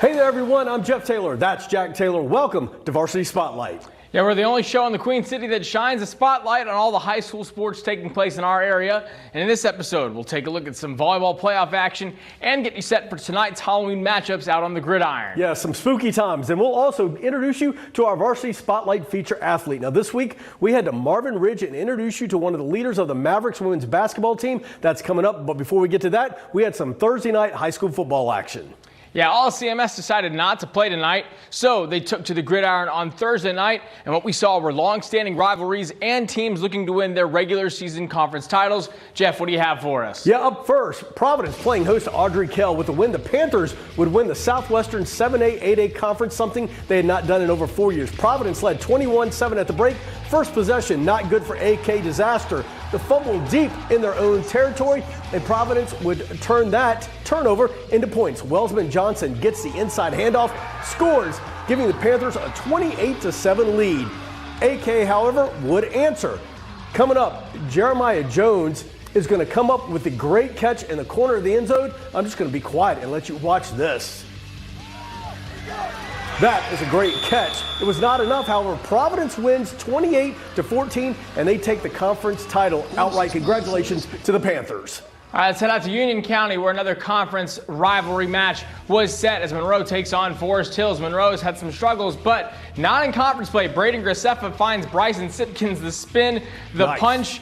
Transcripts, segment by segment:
Hey there, everyone. I'm Jeff Taylor. That's Jack Taylor. Welcome to Varsity Spotlight. Yeah, we're the only show in the Queen City that shines a spotlight on all the high school sports taking place in our area. And in this episode, we'll take a look at some volleyball playoff action and get you set for tonight's Halloween matchups out on the gridiron. Yeah, some spooky times. And we'll also introduce you to our Varsity Spotlight feature athlete. Now, this week, we head to Marvin Ridge and introduce you to one of the leaders of the Mavericks women's basketball team. That's coming up. But before we get to that, we had some Thursday night high school football action. Yeah, all CMS decided not to play tonight, so they took to the gridiron on Thursday night, and what we saw were long-standing rivalries and teams looking to win their regular season conference titles. Jeff, what do you have for us? Yeah, up first, Providence playing host to Audrey Kell. With the win, the Panthers would win the Southwestern 7A 8A conference, something they had not done in over 4 years. Providence led 21-7 at the break. First possession, not good for AK. Disaster. The fumble deep in their own territory, and Providence would turn that turnover into points. Wellsman Johnson gets the inside handoff, scores, giving the Panthers a 28-7 lead. AK, however, would answer. Coming up, Jeremiah Jones is going to come up with the great catch in the corner of the end zone. I'm just going to be quiet and let you watch this. That is a great catch. It was not enough, however. Providence wins 28-14, and they take the conference title outright. Congratulations to the Panthers. All right, let's head out to Union County, where another conference rivalry match was set as Monroe takes on Forest Hills. Monroe's had some struggles, but not in conference play. Braden Graceffa finds Bryson Simpkins the spin, the punch,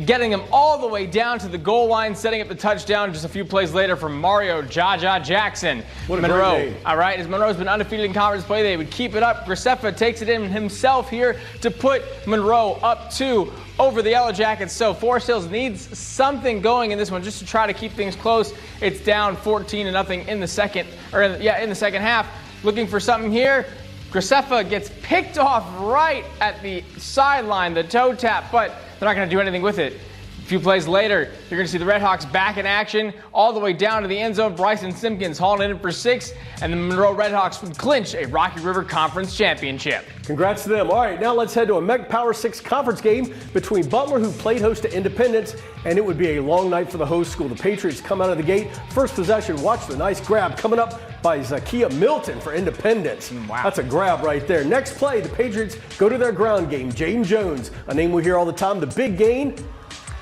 getting him all the way down to the goal line, setting up the touchdown just a few plays later from Mario Jaja Jackson. What a Monroe, great name. all right, as Monroe's been undefeated in conference play, they would keep it up. Graceffa takes it in himself here to put Monroe up 2 over the Yellow Jackets. So Forest Hills needs something going in this one just to try to keep things close. It's down 14-0 in the second, in the second half. Looking for something here. Graceffa gets picked off right at the sideline, the toe tap, but they're not going to do anything with it. A few plays later, you're going to see the Redhawks back in action all the way down to the end zone. Bryson Simpkins hauling it in for 6, and the Monroe Redhawks would clinch a Rocky River Conference championship. Congrats to them. All right, now let's head to a MEC Power 6 conference game between Butler, who played host to Independence, and it would be a long night for the host school. The Patriots come out of the gate. First possession, watch the nice grab coming up by Zakia Milton for Independence. Wow. That's a grab right there. Next play, the Patriots go to their ground game. Jaden Jones, a name we hear all the time, the big gain,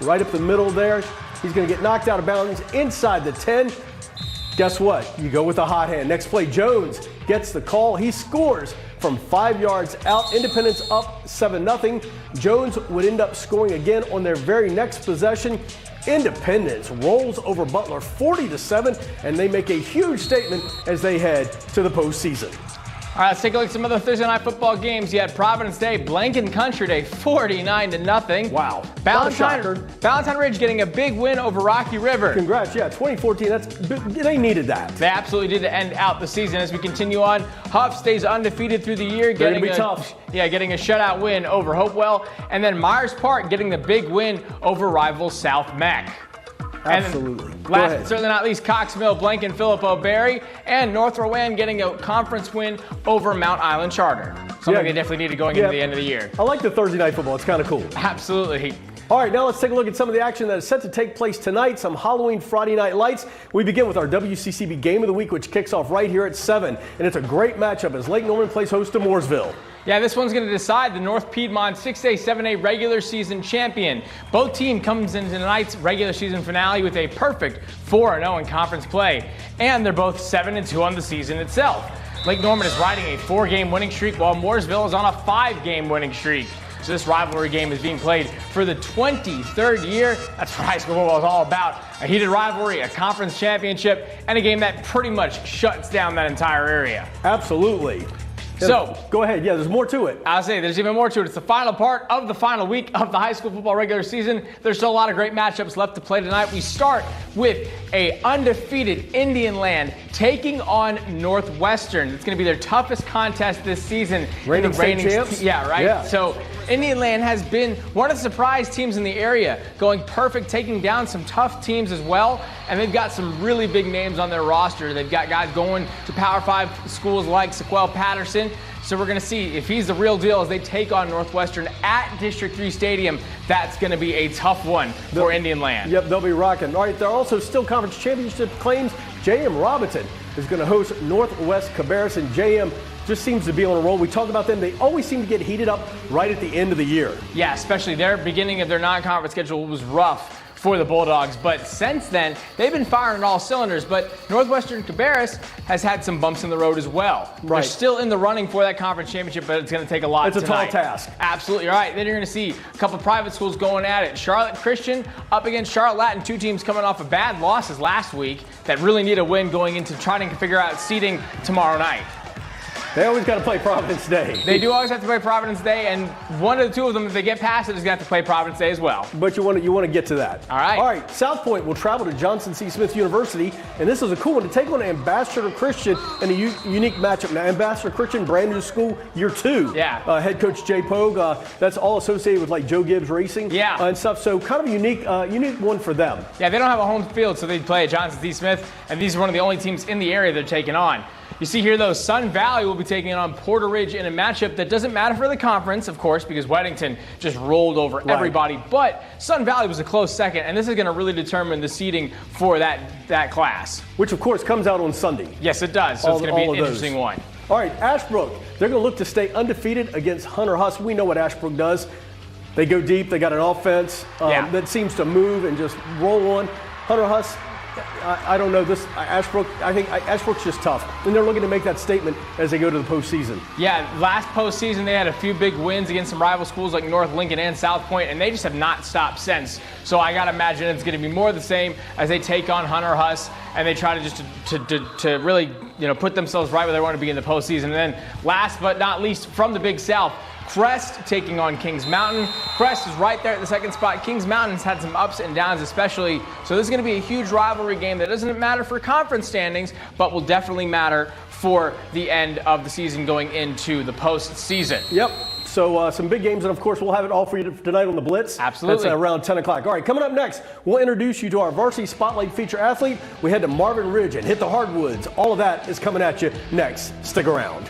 right up the middle there. He's going to get knocked out of bounds inside the 10. Guess what? You go with a hot hand. Next play, Jones gets the call. He scores from 5 yards out. Independence up 7-0. Jones would end up scoring again on their very next possession. Independence rolls over Butler 40-7, and they make a huge statement as they head to the postseason. All right, let's take a look at some other Thursday night football games. You had Providence Day, Blanken Country Day, 49-0. Wow. Valentine Ridge getting a big win over Rocky River. Congrats. Yeah, 2014, they needed that. They absolutely did to end out the season. As we continue on, Huff stays undefeated through the year. They're going to be tough. Yeah, getting a shutout win over Hopewell. And then Myers Park getting the big win over rival South Mech. Absolutely. And last but certainly not least, Cox Mill, Blanken, Philip O'Berry, and North Rowan getting a conference win over Mount Island Charter. Something they definitely needed going into the end of the year. I like the Thursday night football. It's kind of cool. Absolutely. All right, now let's take a look at some of the action that is set to take place tonight. Some Halloween Friday night lights. We begin with our WCCB Game of the Week, which kicks off right here at 7. And it's a great matchup as Lake Norman plays host to Mooresville. Yeah, this one's going to decide the North Piedmont 6A, 7A regular season champion. Both teams comes into tonight's regular season finale with a perfect 4-0 in conference play. And they're both 7-2 on the season itself. Lake Norman is riding a 4-game winning streak, while Mooresville is on a 5-game winning streak. So this rivalry game is being played for the 23rd year. That's what high school football is all about. A heated rivalry, a conference championship, and a game that pretty much shuts down that entire area. Absolutely. So, go ahead. Yeah, there's more to it. I'll say there's even more to it. It's the final part of the final week of the high school football regular season. There's still a lot of great matchups left to play tonight. We start with a undefeated Indian Land taking on Northwestern. It's going to be their toughest contest this season. Reigning state champs? Yeah, right? Yeah. So Indian Land has been one of the surprise teams in the area, going perfect, taking down some tough teams as well. And they've got some really big names on their roster. They've got guys going to Power 5 schools like Sequel Patterson. So we're going to see if he's the real deal as they take on Northwestern at District 3 Stadium. That's going to be a tough one for Indian Land. Yep, they'll be rocking. All right, there are also still conference championship claims. J.M. Robinson is going to host Northwest Cabarrus, and JM just seems to be on a roll. We talk about them. They always seem to get heated up right at the end of the year. Yeah, especially their beginning of their non-conference schedule was rough for the Bulldogs, but since then they've been firing on all cylinders. But Northwestern Cabarrus has had some bumps in the road as well. Right. They're still in the running for that conference championship, but it's going to take a lot It's tonight. a tall task. Absolutely right. Then you're going to see a couple private schools going at it. Charlotte Christian up against Charlotte Latin, two teams coming off of bad losses last week that really need a win going into trying to figure out seeding tomorrow night. They always got to play Providence Day. They do always have to play Providence Day, and one of the two of them, if they get past it, is going to have to play Providence Day as well. But you want to get to that. All right. All right. South Point will travel to Johnson C. Smith University, and this is a cool one to take on Ambassador Christian in a unique matchup. Now, Ambassador Christian, brand new school, year 2. Yeah. Head coach Jay Pogue. That's all associated with like Joe Gibbs Racing. Yeah. And stuff. So kind of a unique one for them. Yeah, they don't have a home field, so they play at Johnson C. Smith, and these are one of the only teams in the area they're taking on. You see here, though, Sun Valley will be taking on Porter Ridge in a matchup that doesn't matter for the conference, of course, because Weddington just rolled over everybody. But Sun Valley was a close second, and this is going to really determine the seeding for that class. Which, of course, comes out on Sunday. Yes, it does. So it's going to be an interesting one. All right, Ashbrook. They're going to look to stay undefeated against Hunter Huss. We know what Ashbrook does. They go deep. They got an offense that seems to move and just roll on. Hunter Huss, I don't know this. Ashbrook, I think Ashbrook's just tough. And they're looking to make that statement as they go to the postseason. Yeah, last postseason they had a few big wins against some rival schools like North Lincoln and South Point, and they just have not stopped since. So I got to imagine it's going to be more of the same as they take on Hunter Huss and they try to just to really put themselves right where they want to be in the postseason. And then last but not least, from the Big South, Crest taking on Kings Mountain. Crest is right there at the second spot. Kings Mountain's had some ups and downs especially. So this is going to be a huge rivalry game that doesn't matter for conference standings, but will definitely matter for the end of the season going into the postseason. Yep. So some big games, and of course we'll have it all for you tonight on the Blitz. Absolutely. That's around 10 o'clock. All right, coming up next, we'll introduce you to our Varsity Spotlight feature athlete. We head to Marvin Ridge and hit the hardwoods. All of that is coming at you next. Stick around.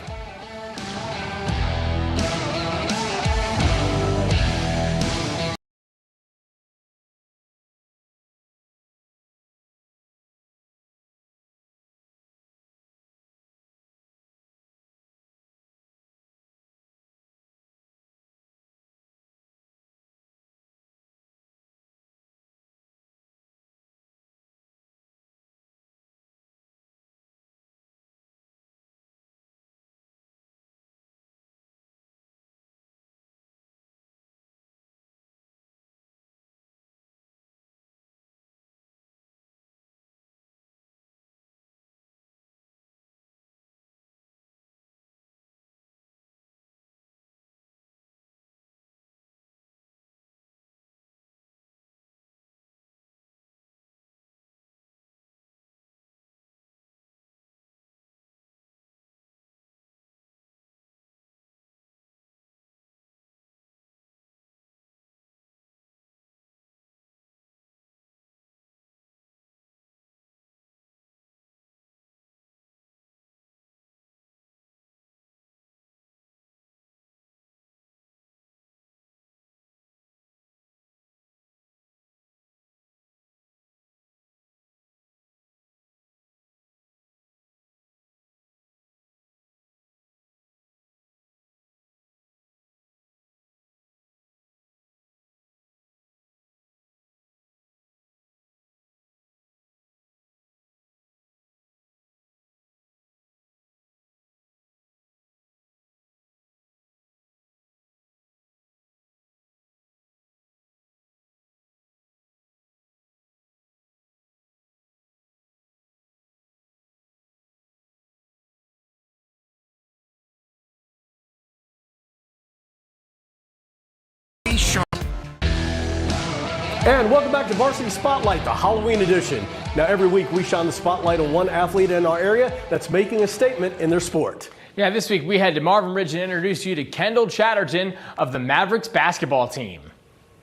And welcome back to Varsity Spotlight, the Halloween edition. Now, every week we shine the spotlight on one athlete in our area that's making a statement in their sport. Yeah, this week we head to Marvin Ridge and introduce you to Kendall Chatterton of the Mavericks basketball team.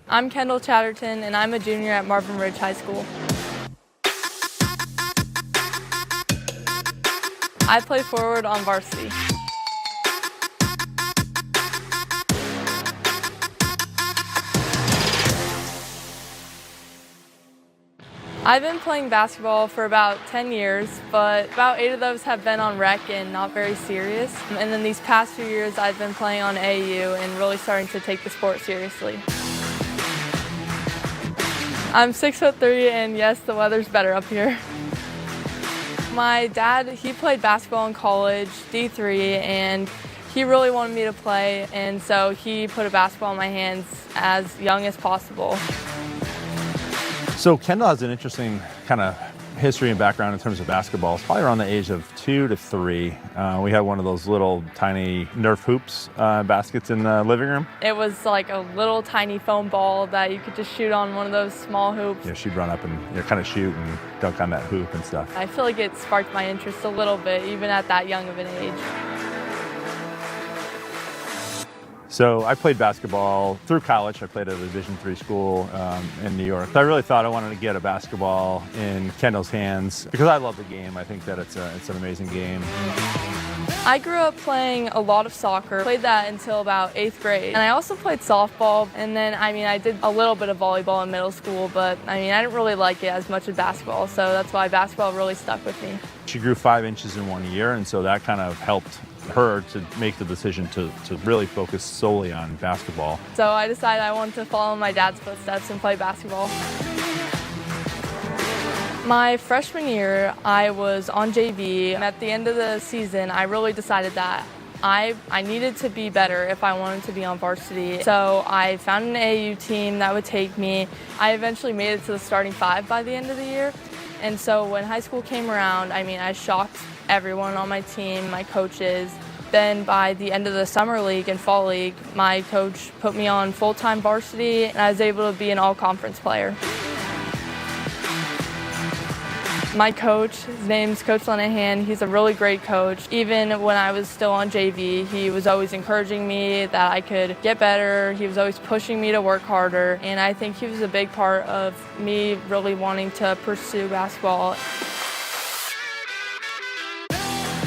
I'm Kendall Chatterton, and I'm a junior at Marvin Ridge High School. I play forward on varsity. I've been playing basketball for about 10 years, but about 8 of those have been on rec and not very serious. And then these past few years, I've been playing on AAU and really starting to take the sport seriously. I'm 6'3", and yes, the weather's better up here. My dad, he played basketball in college, D3, and he really wanted me to play, and so he put a basketball in my hands as young as possible. So Kendall has an interesting kind of history and background in terms of basketball. It's probably around the age of 2 to 3. We had one of those little tiny Nerf hoops baskets in the living room. It was like a little tiny foam ball that you could just shoot on one of those small hoops. Yeah, she'd run up and kind of shoot and dunk on that hoop and stuff. I feel like it sparked my interest a little bit, even at that young of an age. So I played basketball through college. I played at a Division III school in New York. I really thought I wanted to get a basketball in Kendall's hands because I love the game. I think that it's an amazing game. I grew up playing a lot of soccer, played that until about 8th grade. And I also played softball, and then, I did a little bit of volleyball in middle school, but, I didn't really like it as much as basketball, so that's why basketball really stuck with me. She grew 5 inches in 1 year, and so that kind of helped her to make the decision to really focus solely on basketball. So I decided I wanted to follow my dad's footsteps and play basketball. My freshman year, I was on JV. At the end of the season, I really decided that I needed to be better if I wanted to be on varsity. So I found an AAU team that would take me. I eventually made it to the starting 5 by the end of the year. And so when high school came around, I shocked everyone on my team, my coaches. Then by the end of the summer league and fall league, my coach put me on full-time varsity, and I was able to be an all-conference player. My coach, his name's Coach Lenahan. He's a really great coach. Even when I was still on JV, he was always encouraging me that I could get better. He was always pushing me to work harder, and I think he was a big part of me really wanting to pursue basketball.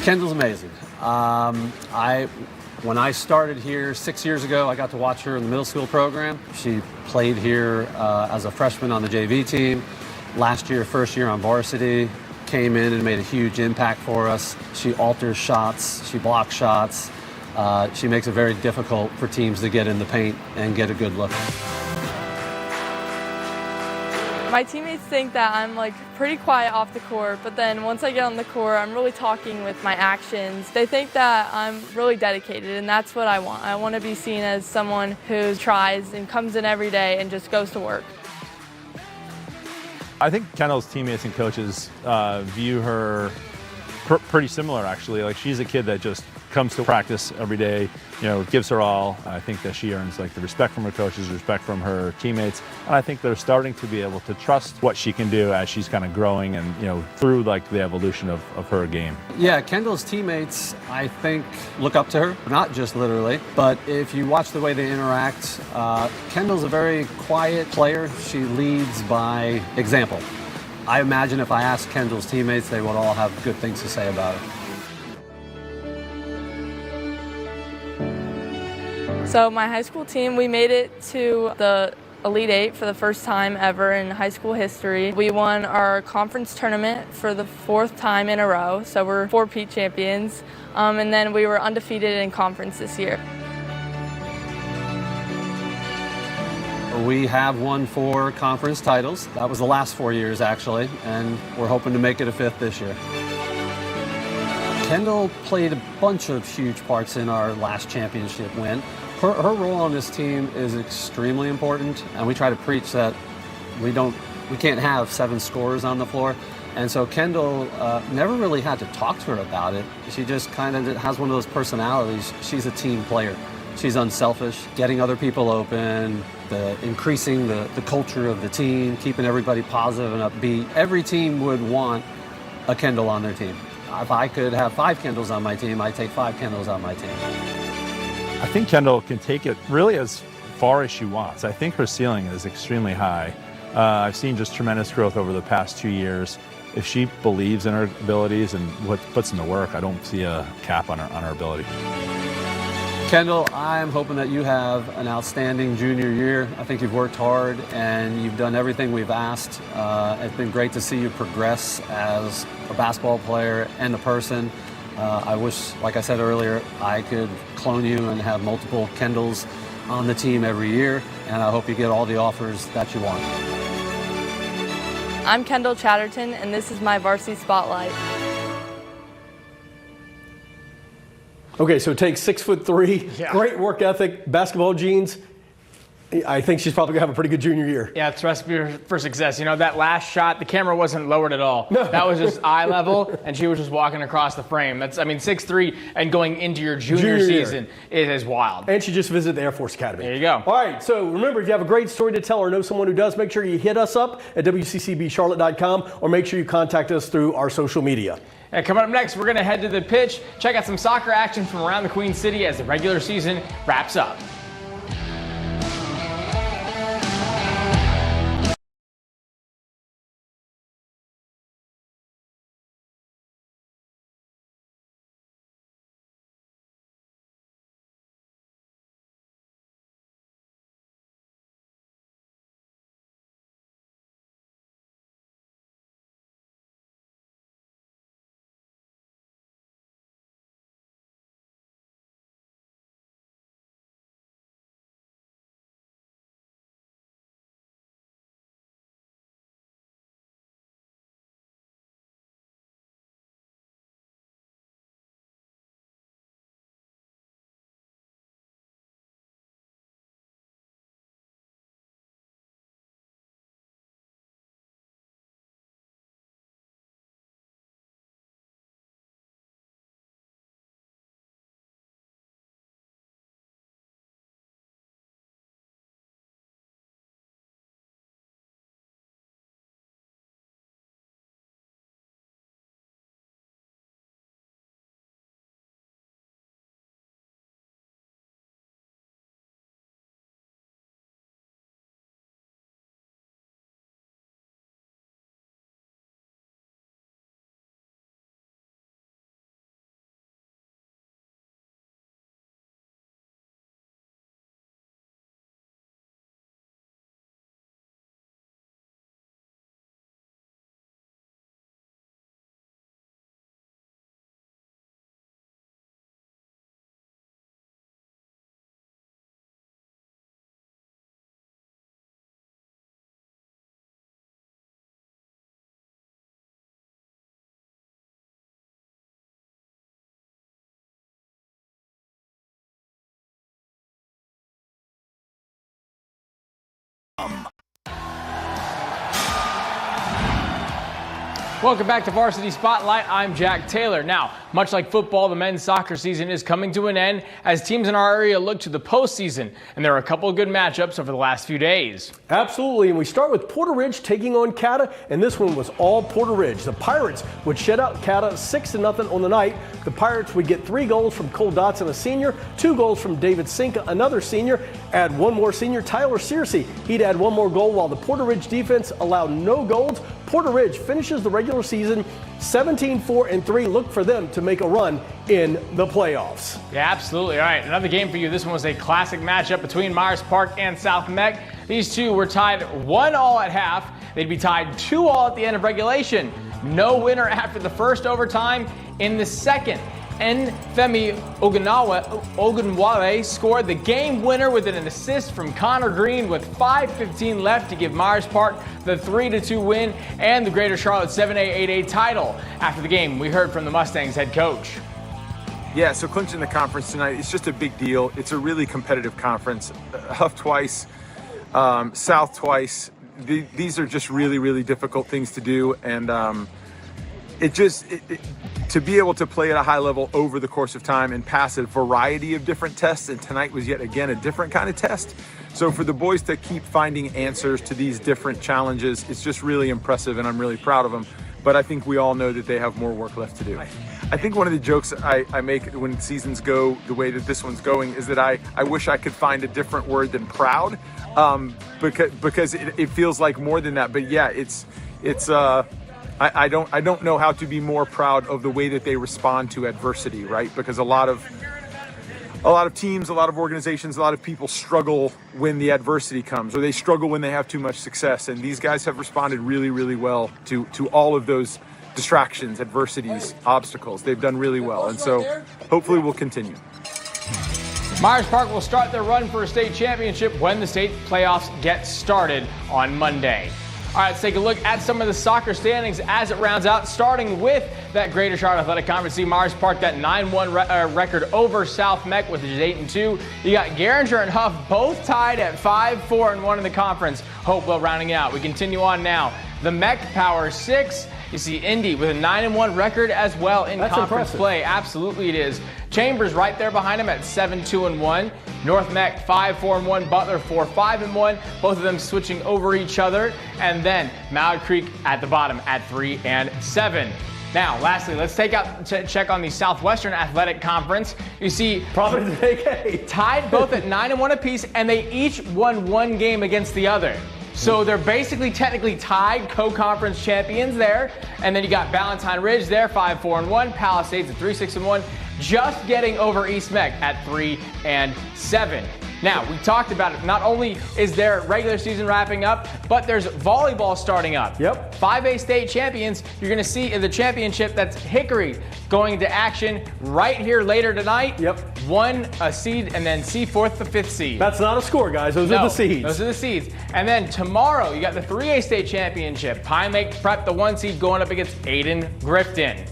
Kendall's amazing. When I started here 6 years ago, I got to watch her in the middle school program. She played here as a freshman on the JV team. Last year, first year on varsity, came in and made a huge impact for us. She alters shots, she blocks shots. She makes it very difficult for teams to get in the paint and get a good look. My teammates think that I'm pretty quiet off the court, but then once I get on the court, I'm really talking with my actions. They think that I'm really dedicated, and that's what I want. I want to be seen as someone who tries and comes in every day and just goes to work. I think Kendall's teammates and coaches view her pretty similar, actually. She's a kid that just comes to practice every day, gives her all. I think that she earns the respect from her coaches, respect from her teammates, and I think they're starting to be able to trust what she can do as she's kind of growing and through the evolution of her game. Yeah, Kendall's teammates, I think, look up to her, not just literally, but if you watch the way they interact, Kendall's a very quiet player. She leads by example. I imagine if I asked Kendall's teammates, they would all have good things to say about her. So my high school team, we made it to the Elite 8 for the first time ever in high school history. We won our conference tournament for the 4th time in a row, so we're 4-peat champions. And then we were undefeated in conference this year. We have won 4 conference titles. That was the last 4 years, actually, and we're hoping to make it a 5th this year. Kendall played a bunch of huge parts in our last championship win. Her role on this team is extremely important, and we try to preach that we can't have 7 scorers on the floor. And so Kendall never really had to talk to her about it. She just kind of has one of those personalities. She's a team player. She's unselfish, getting other people open, increasing the culture of the team, keeping everybody positive and upbeat. Every team would want a Kendall on their team. If I could have 5 Kendalls on my team, I'd take 5 Kendalls on my team. I think Kendall can take it really as far as she wants. I think her ceiling is extremely high. I've seen just tremendous growth over the past 2 years. If she believes in her abilities and puts in the work, I don't see a cap on her ability. Kendall, I'm hoping that you have an outstanding junior year. I think you've worked hard and you've done everything we've asked. It's been great to see you progress as a basketball player and a person. I wish, like I said earlier, I could clone you and have multiple Kendalls on the team every year, and I hope you get all the offers that you want. I'm Kendall Chatterton, and this is my Varsity Spotlight. Okay, so take 6'3", Yeah. great work ethic, basketball genes. I think she's probably going to have a pretty good junior year. Yeah, it's a recipe for success. You know, that last shot, the camera wasn't lowered at all. No. That was just eye level, and she was just walking across the frame. That's, I mean, 6'3" and going into your junior season, it is wild. And she just visited the Air Force Academy. There you go. All right, so remember, if you have a great story to tell or know someone who does, make sure you hit us up at WCCBCharlotte.com or make sure you contact us through our social media. And coming up next, we're going to head to the pitch, check out some soccer action from around the Queen City as the regular season wraps up. Welcome back to Varsity Spotlight. I'm Jack Taylor. Now, much like football, the men's soccer season is coming to an end as teams in our area look to the postseason, and there are a couple of good matchups over the last few days. Absolutely, and we start with Porter Ridge taking on Cata, and this one was all Porter Ridge. The Pirates would shut out Cata 6-0 on the night. The Pirates would get 3 goals from Cole Dotson, a senior, 2 goals from David Sinka, another senior, add 1 more senior, Tyler Searcy. He'd add 1 more goal while the Porter Ridge defense allowed no goals. Porter Ridge finishes the regular season 17-4-3. Look for them to make a run in the playoffs. Yeah, absolutely. All right, another game for you. This one was a classic matchup between Myers Park and South Meck. These two were tied 1-1 at half. They'd be tied 2-2 at the end of regulation. No winner after the first overtime. In the second, Femi Ogunwale scored the game winner with an assist from Connor Green with 5:15 left to give Myers Park the 3-2 win and the Greater Charlotte 7A-8A title. After the game, we heard from the Mustangs head coach. Yeah, so clinching the conference tonight, it's just a big deal. It's a really competitive conference. Huff twice, South twice. These are just really, really difficult things to do, and to be able to play at a high level over the course of time and pass a variety of different tests, and tonight was yet again a different kind of test. So for the boys to keep finding answers to these different challenges, it's just really impressive, and I'm really proud of them. But I think we all know that they have more work left to do. I think one of the jokes I make when seasons go the way that this one's going is that I wish I could find a different word than proud, because it feels like more than that. But yeah, I don't know how to be more proud of the way that they respond to adversity, right? Because a lot of a lot of teams, a lot of organizations, a lot of people struggle when the adversity comes, or they struggle when they have too much success. And these guys have responded really, really well to all of those distractions, adversities, obstacles. They've done really well. And so hopefully we'll continue. Myers Park will start their run for a state championship when the state playoffs get started on Monday. All right, let's take a look at some of the soccer standings as it rounds out, starting with that Greater Charlotte Athletic Conference. See Myers Park, that 9-1 record over South Meck, which is 8-2. You got Garinger and Huff both tied at 5-4-1 in the conference. Hopewell rounding out. We continue on now. The Meck Power 6. You see Indy with a 9-1 record as well in conference impressive. play. Absolutely it is. Chambers right there behind him at 7-2-1. North Meck 5-4-1. Butler 4-5-1. Both of them switching over each other. And then Mallard Creek at the bottom at 3-7. Now, lastly, let's check on the Southwestern Athletic Conference. You see Providence AK tied both at 9-1 apiece, and they each won one game against the other. So they're basically technically tied co-conference champions there. And then you got Valentine Ridge there, 5-4-1. Palisades at 3-6-1. Just getting over East Meck at 3-7. Now, we talked about it. Not only is their regular season wrapping up, but there's volleyball starting up. Yep. 5A state champions. You're going to see in the championship, that's Hickory going into action right here later tonight. Yep. 1 a seed, and then Seaforth the 5th seed. That's not a score, guys. Those are the seeds. Those are the seeds. And then tomorrow, you got the 3A state championship. Pine Lake Prep, the 1 seed, going up against Aiden Grifton.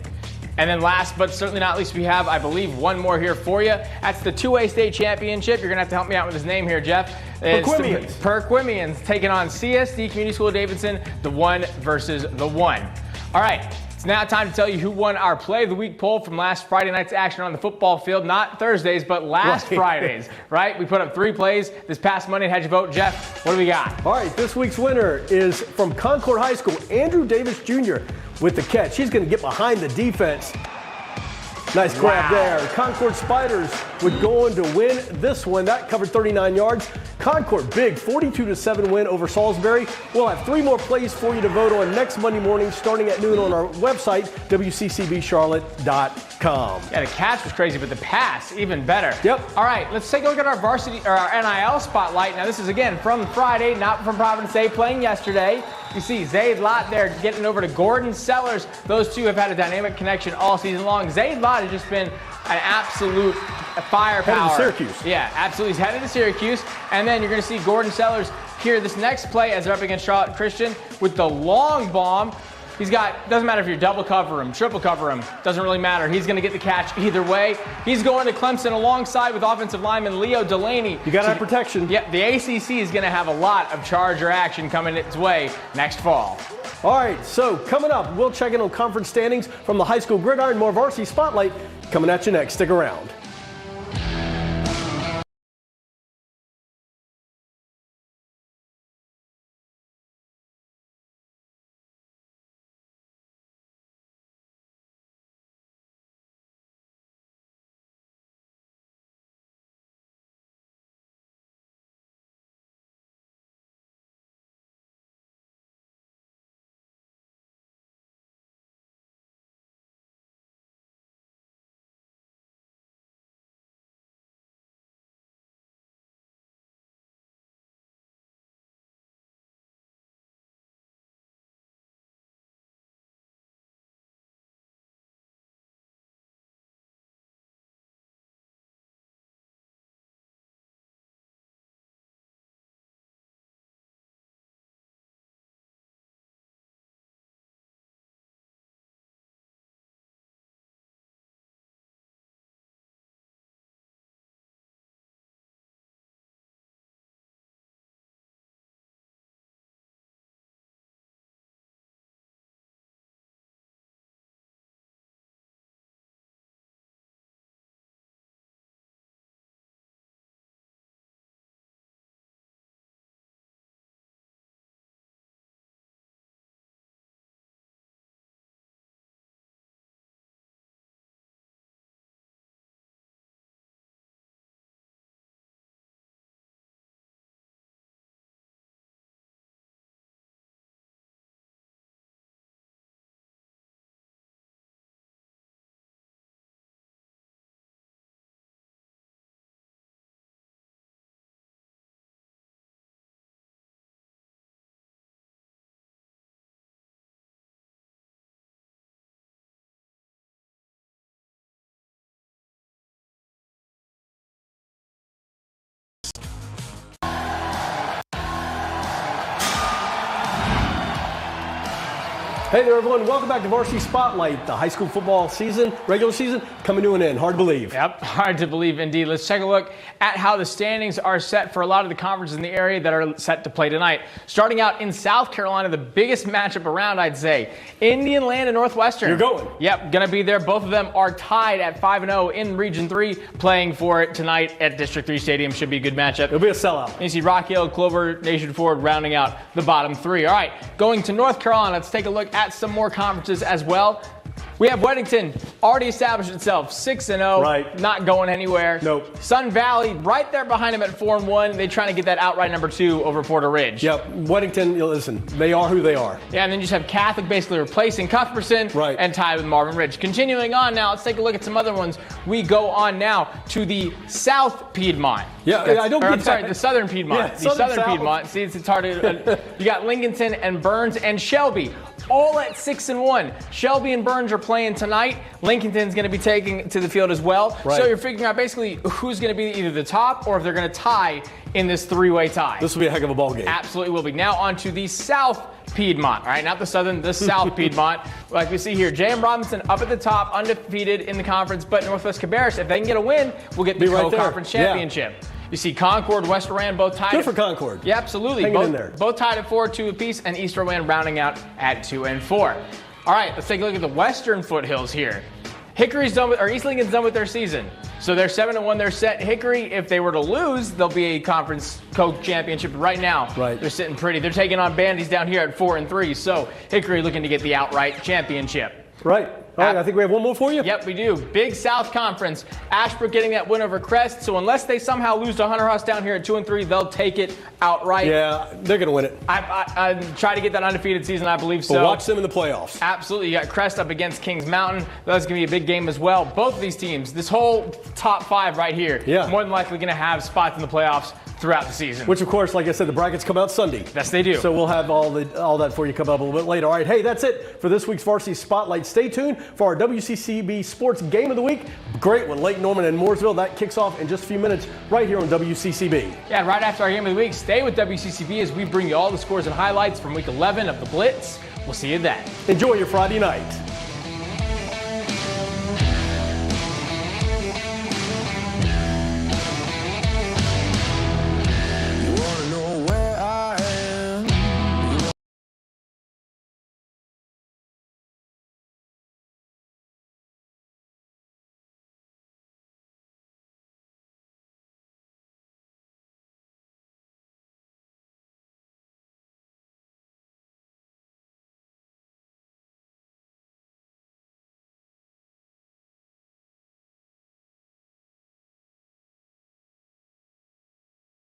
And then last but certainly not least, we have, I believe, one more here for you. That's the 2A state championship. You're going to have to help me out with his name here, Jeff. Perquimians. Perquimians taking on CSD Community School of Davidson, the 1 versus the 1. All right. It's now time to tell you who won our Play of the Week poll from last Friday night's action on the football field. Not Thursdays, but last Fridays, right? We put up 3 plays this past Monday. How'd you vote, Jeff? What do we got? All right, this week's winner is from Concord High School, Andrew Davis Jr. with the catch. He's going to get behind the defense. Nice grab there. Concord Spiders would go on to win this one. That covered 39 yards. Concord, big 42-7 win over Salisbury. We'll have 3 more plays for you to vote on next Monday morning starting at noon on our website, wccbcharlotte.com. Yeah, the catch was crazy, but the pass, even better. Yep. All right, let's take a look at our varsity or our NIL spotlight. Now, this is, again, from Friday, not from Providence Day, playing yesterday. You see Zaid Lott there getting over to Gordon Sellers. Those two have had a dynamic connection all season long. Zaid Lott has just been an absolute firepower. Headed to Syracuse. Yeah, absolutely. He's headed to Syracuse. And then you're going to see Gordon Sellers here this next play as they're up against Charlotte Christian with the long bomb. He's got, doesn't matter if you double cover him, triple cover him, doesn't really matter. He's going to get the catch either way. He's going to Clemson alongside with offensive lineman Leo Delaney. You got to have protection. Yep, the ACC is going to have a lot of Charger action coming its way next fall. All right, so coming up, we'll check in on conference standings from the high school gridiron. More Varsity Spotlight coming at you next. Stick around. Hey there, everyone. Welcome back to Varsity Spotlight. The high school football season, regular season, coming to an end. Hard to believe. Yep, hard to believe indeed. Let's take a look at how the standings are set for a lot of the conferences in the area that are set to play tonight. Starting out in South Carolina, the biggest matchup around, I'd say. Indian Land and Northwestern. You're going. Yep, going to be there. Both of them are tied at 5-0 in Region 3, playing for it tonight at District 3 Stadium. Should be a good matchup. It'll be a sellout. And you see Rock Hill, Clover, Nation Ford rounding out the bottom 3. All right, going to North Carolina, let's take a look at some more conferences as well. We have Weddington already established itself 6-0, right? Not going anywhere. Nope. Sun Valley right there behind them at 4-1. They're trying to get that outright number 2 over Porter Ridge. Yep. Weddington, listen, they are who they are. Yeah, and then you just have Catholic basically replacing Cuthbertson, right, and tied with Marvin Ridge. Continuing on now, let's take a look at some other ones. We go on now to the South Piedmont. Yeah, I don't get I'm sorry, the Southern Piedmont. Yeah, the Southern Piedmont. See, it's hard to. You got Lincolnton and Burns and Shelby, all at 6-1. Shelby and Burns are playing tonight. Lincolnton's going to be taking to the field as well. Right. So you're figuring out basically who's going to be either the top or if they're going to tie in this 3-way tie. This will be a heck of a ball game. Absolutely will be. Now on to the South Piedmont, all right? Not the Southern, the South Piedmont. Like we see here, J.M. Robinson up at the top, undefeated in the conference, but Northwest Cabarrus, if they can get a win, will get the co-conference championship. Yeah. You see Concord, West Rand both tied. Good for Concord. Yeah, absolutely. Hanging in there. Both tied at 4-2 apiece, and East Rand rounding out at 2-4. All right, let's take a look at the Western Foothills here. Hickory's done with, or East Lincoln's done with their season. So they're 7-1, they're set. Hickory, if they were to lose, they'll be a conference co-championship. Right now, they're sitting pretty. They're taking on Bandy's down here at 4-3. So Hickory looking to get the outright championship. Right. All right, I think we have one more for you. Yep, we do. Big South Conference. Ashbrook getting that win over Crest. So unless they somehow lose to Hunter House down here at 2-3, they'll take it outright. Yeah, they're going to win it. I try to get that undefeated season, I believe so. But watch them in the playoffs. Absolutely. You got Crest up against Kings Mountain. That's going to be a big game as well. Both of these teams, this whole top 5 right here, more than likely going to have spots in the playoffs throughout the season. Which, of course, like I said, the brackets come out Sunday. Yes, they do. So we'll have all that for you come up a little bit later. All right, hey, that's it for this week's Varsity Spotlight. Stay tuned for our WCCB Sports Game of the Week. Great one, Lake Norman and Mooresville. That kicks off in just a few minutes right here on WCCB. Yeah, right after our Game of the Week, stay with WCCB as we bring you all the scores and highlights from Week 11 of the Blitz. We'll see you then. Enjoy your Friday night.